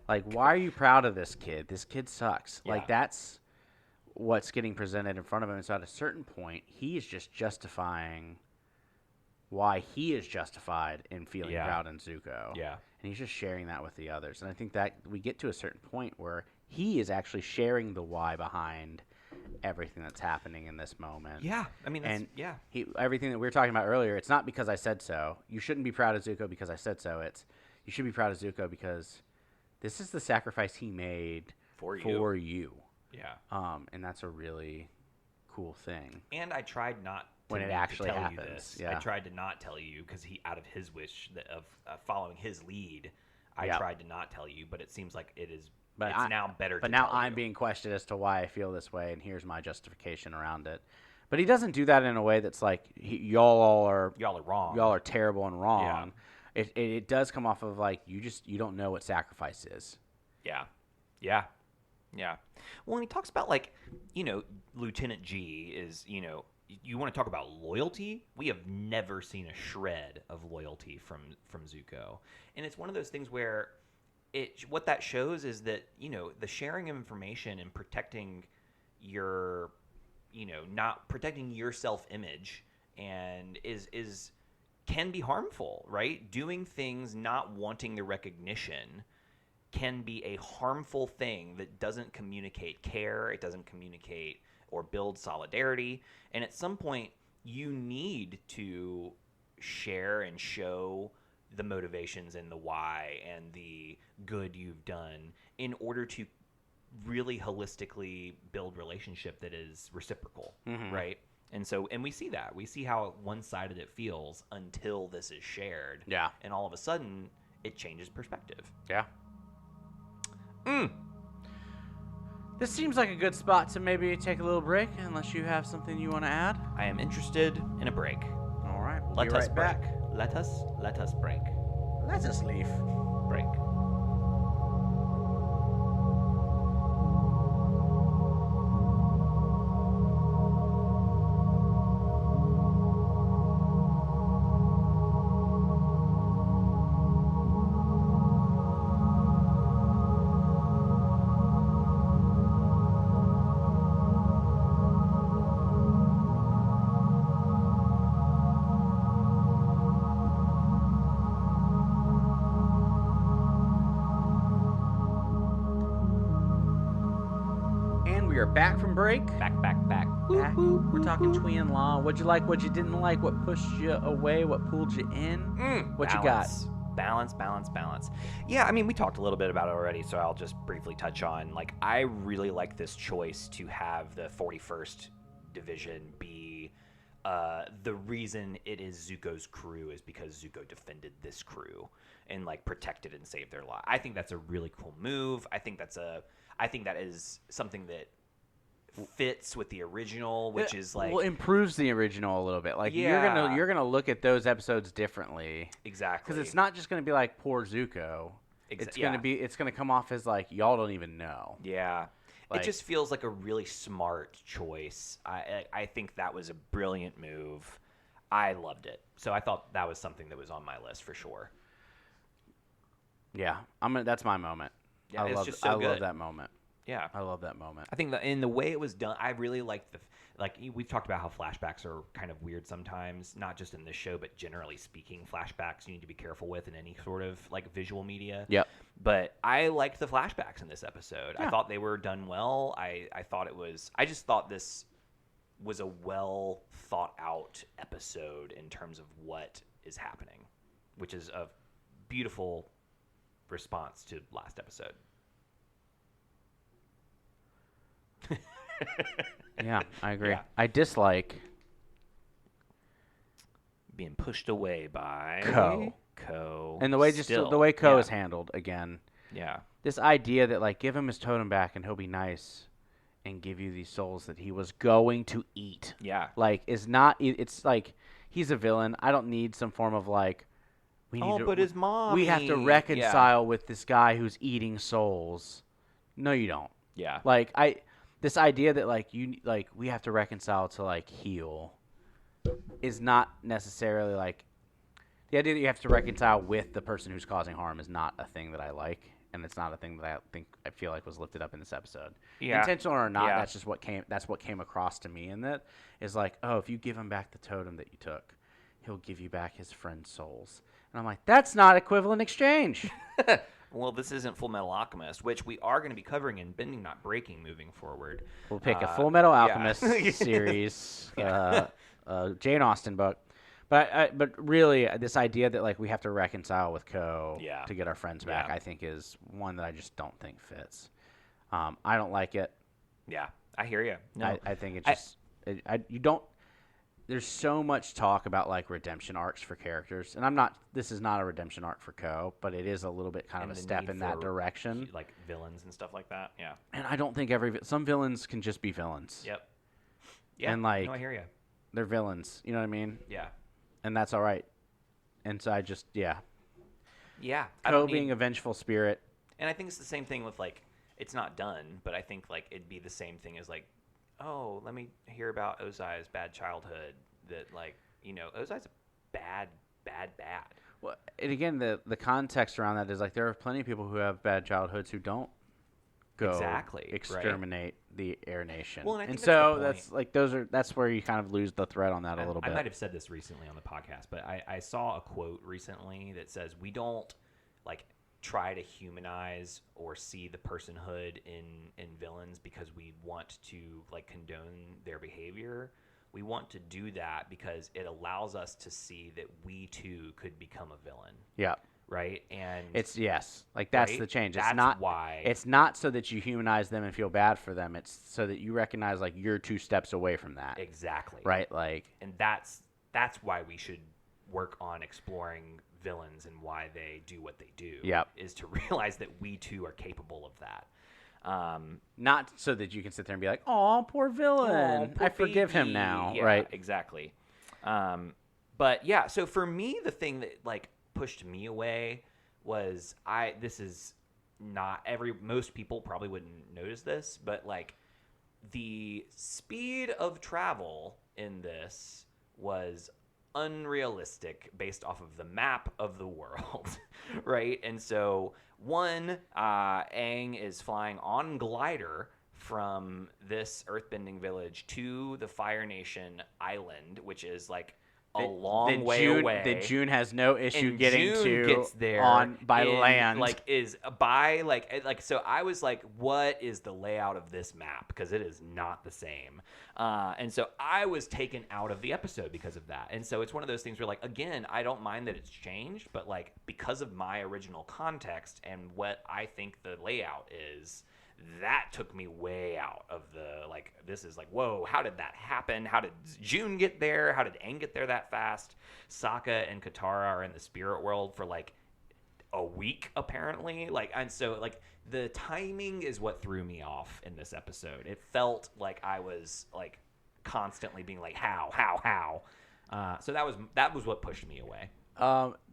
Like, why are you proud of this kid? This kid sucks.
Yeah.
Like, that's what's getting presented in front of him. And so at a certain point, he is just justifying why he is justified in feeling proud in Zuko.
Yeah.
And he's just sharing that with the others. And I think that we get to a certain point where he is actually sharing the why behind everything that's happening in this moment.
Yeah. I mean,
everything that we were talking about earlier, it's not because I said so. You shouldn't be proud of Zuko because I said so. You should be proud of Zuko because this is the sacrifice he made for you.
Yeah.
And that's a really cool thing.
And I tried not
when it actually happens.
Yeah. I tried to not tell you because out of his wish of following his lead, I tried to not tell you. But it seems like it's now better.
But now I'm being questioned as to why I feel this way, and here's my justification around it. But he doesn't do that in a way that's like y'all are
wrong.
Y'all are terrible and wrong.
Yeah.
It does come off of like you don't know what sacrifice is.
Yeah. Yeah. Yeah. Well, and he talks about like, Lieutenant G is, you want to talk about loyalty? We have never seen a shred of loyalty from Zuko. And it's one of those things where what that shows is that, the sharing of information and protecting your, not protecting your self-image and can be harmful, right? Doing things not wanting the recognition can be a harmful thing that doesn't communicate care, it doesn't communicate or build solidarity, and at some point you need to share and show the motivations and the why and the good you've done in order to really holistically build relationship that is reciprocal, right? And we see that. We see how one-sided it feels until this is shared.
Yeah.
And all of a sudden, it changes perspective.
Yeah. This seems like a good spot to maybe take a little break, unless you have something you want to add.
I am interested in a break.
All right, we'll
Let
be
us
right
break.
back.
Let us break.
Let us leave.
Break.
Back from break.
Back.
Back. We're talking twin law. What'd you like? What you didn't like? What pushed you away? What pulled you in? What
Balance.
you got?
Balance. Yeah, I mean, we talked a little bit about it already, so I'll just briefly touch on, like, I really like this choice to have the 41st Division be the reason it is Zuko's crew is because Zuko defended this crew and, like, protected and saved their life. I think that's a really cool move. I think that is something that fits with the original, which is like
improves the original a little bit. Like you're gonna look at those episodes differently,
exactly,
because it's not just gonna be like poor Zuko. It's gonna come off as like y'all don't even know.
Yeah,
like,
it just feels like a really smart choice. I think that was a brilliant move. I loved it, so I thought that was something that was on my list for sure.
Yeah, that's my moment.
Yeah,
I love that moment.
Yeah,
I love that moment.
I think that in the way it was done, I really liked we've talked about how flashbacks are kind of weird sometimes, not just in this show, but generally speaking, flashbacks you need to be careful with in any sort of like visual media.
Yep.
But I liked the flashbacks in this episode.
Yeah.
I thought they were done well. I just thought this was a well thought out episode in terms of what is happening, which is a beautiful response to last episode.
Yeah, I agree.
Yeah.
I dislike
being pushed away by Ko.
And the way Ko
Yeah.
is handled again.
Yeah.
This idea that like give him his totem back and he'll be nice and give you these souls that he was going to eat.
Yeah.
Like it's like he's a villain. I don't need some form of like
but his mom.
We have to reconcile with this guy who's eating souls. No, you don't.
Yeah.
Like this idea that like we have to reconcile to like heal is not necessarily like the idea that you have to reconcile with the person who's causing harm is not a thing that I like, and it's not a thing that I feel like was lifted up in this episode.
Yeah.
Intentional or not,
Yeah.
that's what came across to me in that is like, oh, if you give him back the totem that you took, he'll give you back his friend's souls. And I'm like, that's not equivalent exchange.
Well, this isn't Full Metal Alchemist, which we are going to be covering in Bending Not Breaking moving forward.
We'll pick a Full Metal Alchemist
yeah.
series, Jane Austen book. But really, this idea that like we have to reconcile with Ko to get our friends back, I think is one that I just don't think fits. I don't like it.
Yeah, I hear you. No,
I think it's just you don't. There's so much talk about like redemption arcs for characters, and this is not a redemption arc for Ko, but it is a little bit kind of a step in that direction.
Like villains and stuff like that. Yeah.
And I don't think some villains can just be villains.
Yep. Yeah.
And like,
no, I hear you.
They're villains. You know what I mean?
Yeah.
And that's all right. And so
Yeah.
Ko being a vengeful spirit.
And I think it's the same thing with, like, it's not done, but I think, like, it'd be the same thing as, like, oh, let me hear about Ozai's bad childhood. That, like, Ozai's a bad.
Well, and again, the context around that is, like, there are plenty of people who have bad childhoods who don't go exterminate the Air Nation.
Well, and I think
so
that's the
like that's where you kind of lose the thread on that a little bit.
I might have said this recently on the podcast, but I saw a quote recently that says we don't, like, try to humanize or see the personhood in villains because we want to, like, condone their behavior. We want to do that because it allows us to see that we too could become a villain.
Yeah.
Right? And
it's like that's
right?
the change.
That's
it's not
why.
It's not so that you humanize them and feel bad for them. It's so that you recognize, like, you're 2 steps away from that.
Exactly.
Right? Like,
and that's why we should work on exploring villains and why they do what they do.
Yep.
Is to realize that we too are capable of that.
Not so that you can sit there and be like, "Oh, poor villain. I forgive him now."
Yeah,
right?
Exactly. But yeah, so for me, the thing that, like, pushed me away was this is not most people probably wouldn't notice this, but, like, the speed of travel in this was unrealistic based off of the map of the world, right? And so Aang is flying on glider from this earthbending village to the Fire Nation island, which is, like, a long way away.
That June has no issue
and
getting
June
to
gets there
by land.
Like, is by like so I was like, what is the layout of this map? Because it is not the same. And so I was taken out of the episode because of that. And so it's one of those things where, like, again, I don't mind that it's changed, but, like, because of my original context and what I think the layout is, that took me way out of the, like, this is like, whoa, how did that happen? How did June get there? How did Aang get there that fast? Sokka and Katara are in the spirit world for, like, a week, apparently. Like, and so, like, the timing is what threw me off in this episode. It felt like I was, like, constantly being like, how? So that was what pushed me away.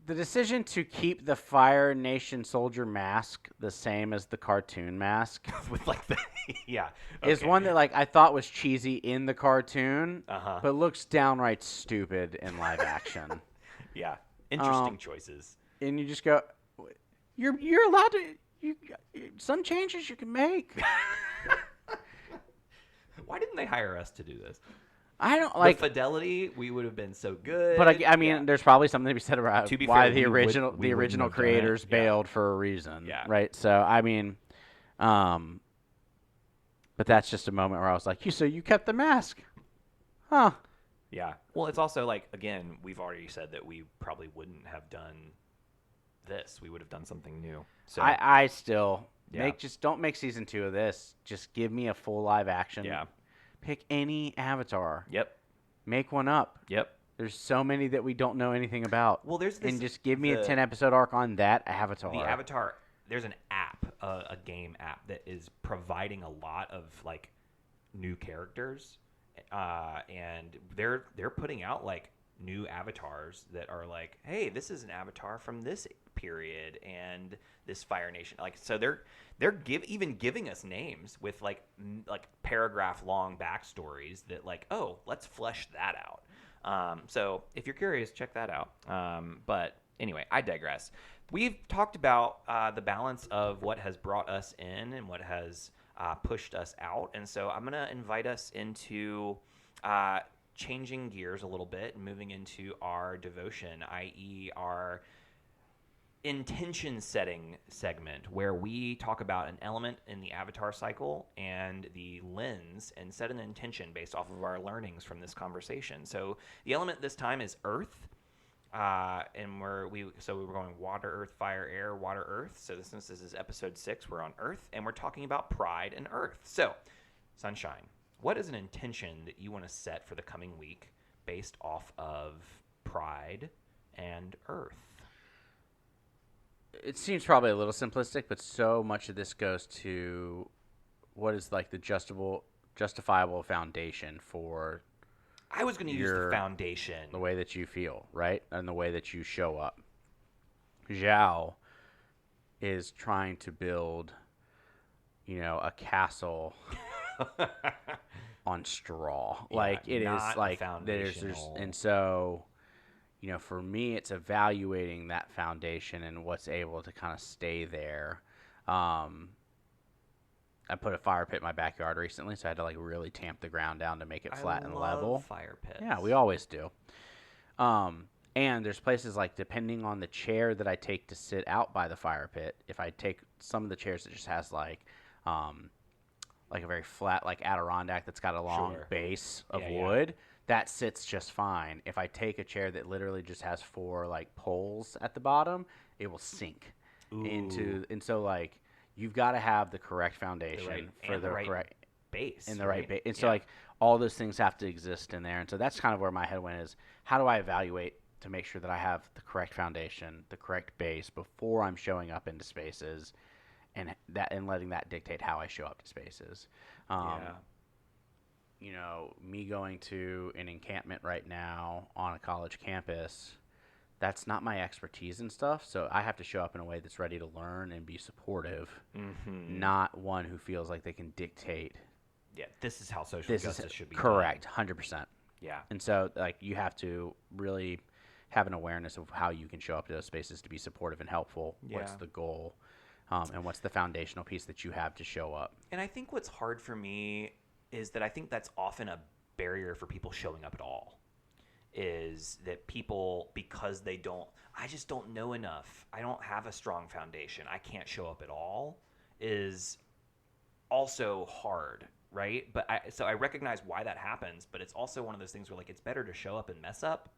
The decision to keep the Fire Nation soldier mask the same as the cartoon mask
with, like, the
is one that, like, I thought was cheesy in the cartoon,
Uh-huh.
but looks downright stupid in live action.
Yeah, interesting choices.
And you just go, you're allowed to. Some changes you can make.
Why didn't they hire us to do this?
I don't like
the fidelity. We would have been so good.
But I mean, there's probably something to be said about why
fair,
the original creators bailed for a reason.
Yeah.
Right. So I mean, but that's just a moment where I was like, so you kept the mask, huh?
Yeah. Well, it's also, like, again, we've already said that we probably wouldn't have done this. We would have done something new. So
I still don't make season 2 of this. Just give me a full live action.
Yeah.
Pick any avatar.
Yep.
Make one up.
Yep.
There's so many that we don't know anything about.
Well, there's this.
And just give me a 10-episode arc on that avatar.
The avatar. There's an app, a game app that is providing a lot of, like, new characters, and they're putting out, like, new avatars that are like, hey, this is an avatar from this period and this Fire Nation. Like, so they're even giving us names with, like paragraph long backstories that, like, oh, let's flesh that out. So if you're curious, check that out. But anyway, I digress. We've talked about the balance of what has brought us in and what has pushed us out. And so I'm going to invite us into changing gears a little bit and moving into our devotion, i.e. our intention setting segment, where we talk about an element in the avatar cycle and the lens and set an intention based off of our learnings from this conversation. So the element this time is earth. And we're going water, earth, fire, air, water, earth. So since this is episode 6, we're on earth, and we're talking about pride and earth. So, Sunshine, what is an intention that you want to set for the coming week based off of pride and earth?
It seems probably a little simplistic, but so much of this goes to what is, like, the justifiable foundation for.
I was going to use the foundation.
The way that you feel, right? And the way that you show up. Zhao is trying to build, a castle on straw.
Yeah,
Like it is
not a
like there's
foundational.
and so for me it's evaluating that foundation and what's able to kind of stay there. I put a fire pit in my backyard recently, so I had to like really tamp the ground down to make it flat and level.
Fire pits.
Yeah, we always do. And there's places like, depending on the chair that I take to sit out by the fire pit, if I take some of the chairs that just has like a very flat, like Adirondack that's got a long base of wood, that sits just fine. If I take a chair that literally just has 4 like poles at the bottom, it will sink into, and so like you've got to have the correct foundation for the correct
base
in the right base, and so like all those things have to exist in there, and so that's kind of where my head went, is how do I evaluate to make sure that I have the correct foundation, the correct base before I'm showing up into spaces, and letting that dictate how I show up to spaces. Me going to an encampment right now on a college campus, that's not my expertise and stuff, so I have to show up in a way that's ready to learn and be supportive, not one who feels like they can dictate.
Yeah, this is how social justice should be
correct,
done.
100%.
Yeah.
And so, like, you have to really have an awareness of how you can show up to those spaces to be supportive and helpful. Yeah. What's the goal, and what's the foundational piece that you have to show up? And
I think what's hard for me is that I think that's often a barrier for people showing up at all. Is that people, because I just don't know enough, I don't have a strong foundation, I can't show up at all, is also hard, right? But so I recognize why that happens, but it's also one of those things where like it's better to show up and mess up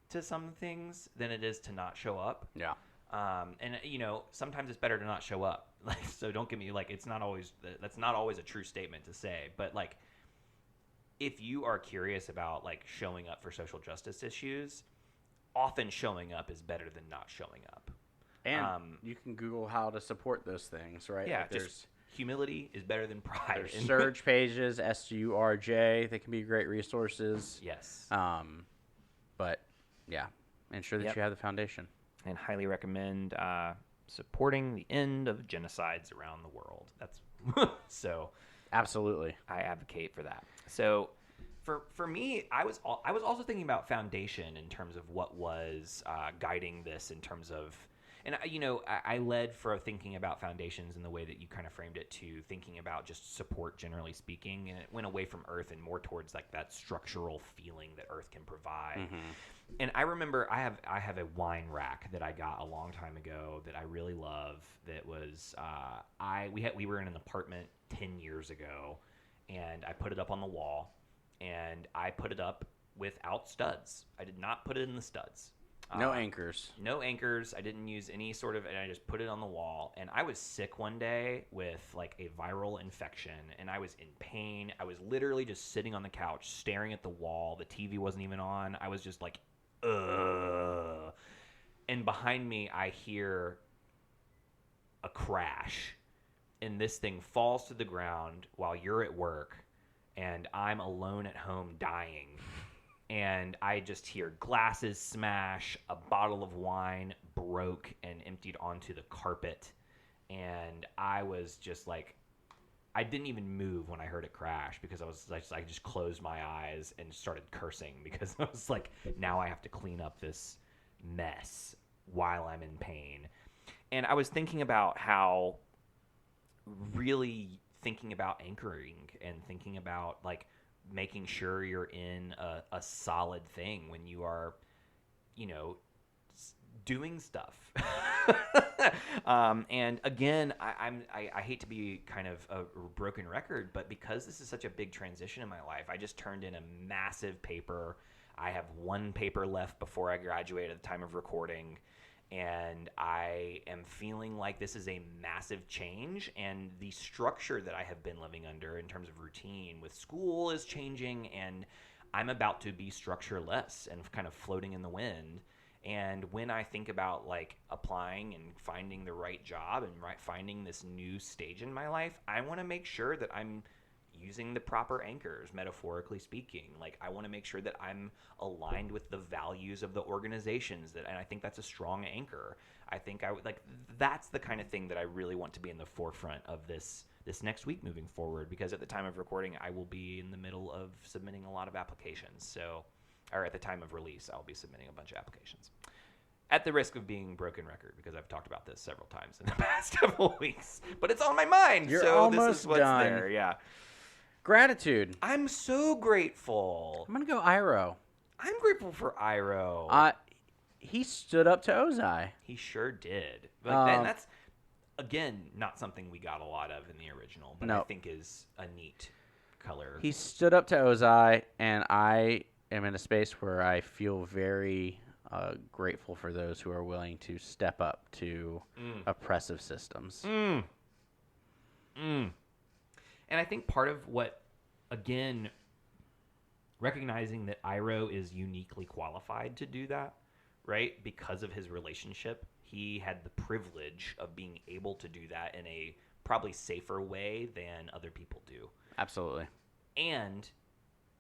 to some things than it is to not show up.
Yeah.
And sometimes it's better to not show up. Like, so don't get me like, that's not always a true statement to say, but like, if you are curious about like showing up for social justice issues, often showing up is better than not showing up.
And you can Google how to support those things, right?
Yeah,
like
just humility is better than pride.
There's surge pages, SURJ. They can be great resources.
Yes.
But yeah, ensure that you have the foundation.
And highly recommend supporting the end of genocides around the world. That's so.
Absolutely,
I advocate for that. So, for me, I was also thinking about foundation in terms of what was guiding this in terms of, and I led for thinking about foundations in the way that you kind of framed it, to thinking about just support generally speaking, and it went away from Earth and more towards like that structural feeling that Earth can provide. Mm-hmm. And I remember I have a wine rack that I got a long time ago that I really love. That was we were in an apartment 10 years ago, and I put it up on the wall, and I put it up without studs. I did not put it in the studs.
No anchors.
No anchors. I didn't use any sort of, and I just put it on the wall. And I was sick one day with like a viral infection, and I was in pain. I was literally just sitting on the couch, staring at the wall. The TV wasn't even on. I was just like, ugh. And behind me, I hear a crash, and this thing falls to the ground while you're at work, and I'm alone at home dying. And I just hear glasses smash, a bottle of wine broke and emptied onto the carpet. And I was just like, I didn't even move when I heard it crash, because I just closed my eyes and started cursing, because I was like, now I have to clean up this mess while I'm in pain. And I was thinking about how really thinking about anchoring and thinking about like making sure you're in a solid thing when you are, doing stuff. And again, I hate to be kind of a broken record, but because this is such a big transition in my life, I just turned in a massive paper. I have one paper left before I graduate at the time of recording. And I am feeling like this is a massive change, and the structure that I have been living under in terms of routine with school is changing, and I'm about to be structureless and kind of floating in the wind. And when I think about like applying and finding the right job and finding this new stage in my life, I want to make sure that I'm using the proper anchors, metaphorically speaking. Like, I want to make sure that I'm aligned with the values of the organizations and I think that's a strong anchor. I think I would like that's the kind of thing that I really want to be in the forefront of this next week moving forward, because at the time of recording I will be in the middle of submitting a lot of applications. So, or at the time of release, I'll be submitting a bunch of applications. At the risk of being broken record, because I've talked about this several times in the past couple of weeks, but it's on my mind.
You're
so
almost
this is what's
done.
there. Yeah.
Gratitude.
I'm so grateful.
I'm gonna go Iroh.
I'm grateful for Iroh.
He stood up to Ozai.
He sure did. But that's, again, not something we got a lot of in the original, but I think is a neat color.
He stood up to Ozai, and I am in a space where I feel very grateful for those who are willing to step up to oppressive systems.
And I think part of what, again, recognizing that Iroh is uniquely qualified to do that, right? Because of his relationship, he had the privilege of being able to do that in a probably safer way than other people do.
Absolutely.
And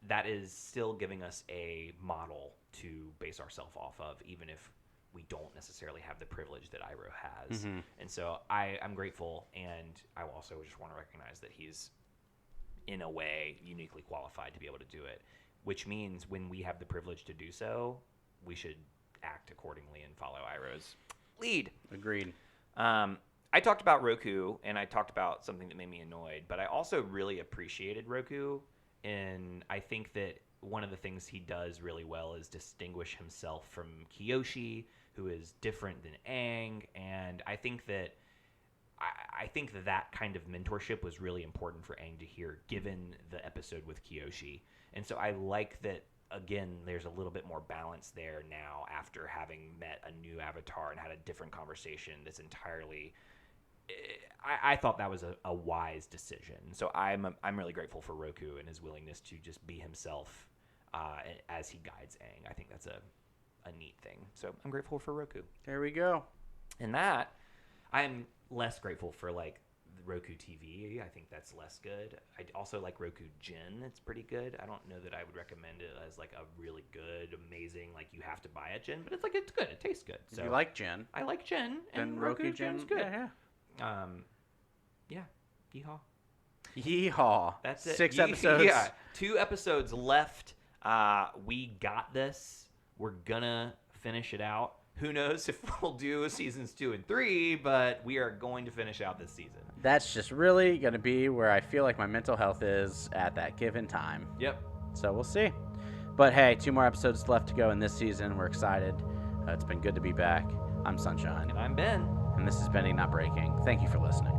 that is still giving us a model to base ourselves off of, even if we don't necessarily have the privilege that Iroh has.
Mm-hmm.
And so I'm grateful, and I also just want to recognize that he's, in a way, uniquely qualified to be able to do it, which means when we have the privilege to do so, we should act accordingly and follow Iroh's lead.
Agreed.
I talked about Roku, and I talked about something that made me annoyed, but I also really appreciated Roku, and I think that one of the things he does really well is distinguish himself from Kyoshi, who is different than Aang, and I think that that kind of mentorship was really important for Aang to hear, given the episode with Kyoshi. And so I like that, again, there's a little bit more balance there now after having met a new avatar and had a different conversation that's entirely... I thought that was a wise decision. So I'm really grateful for Roku and his willingness to just be himself as he guides Aang. I think that's a neat thing. So I'm grateful for Roku.
There we go.
And that, I'm less grateful for, like, Roku TV. I think that's less good. I also like Roku Gen. It's pretty good. I don't know that I would recommend it as, like, a really good, amazing, like, you have to buy a Gen, but it's, like, it's good. It tastes good. So
you like Gen?
I like Gen, and
Then
Roku Gen's good.
Yeah.
Yeah. Yeehaw.
Yeehaw.
That's it.
6 episodes.
Yeah. 2 episodes left. We got this. We're gonna finish it out. Who knows if we'll do seasons 2 and 3, but we are going to finish out this season.
That's just really going to be where I feel like my mental health is at that given time.
Yep.
So we'll see. But hey, 2 more episodes left to go in this season. We're excited. It's been good to be back. I'm Sunshine.
And I'm Ben.
And this is Bending Not Breaking. Thank you for listening.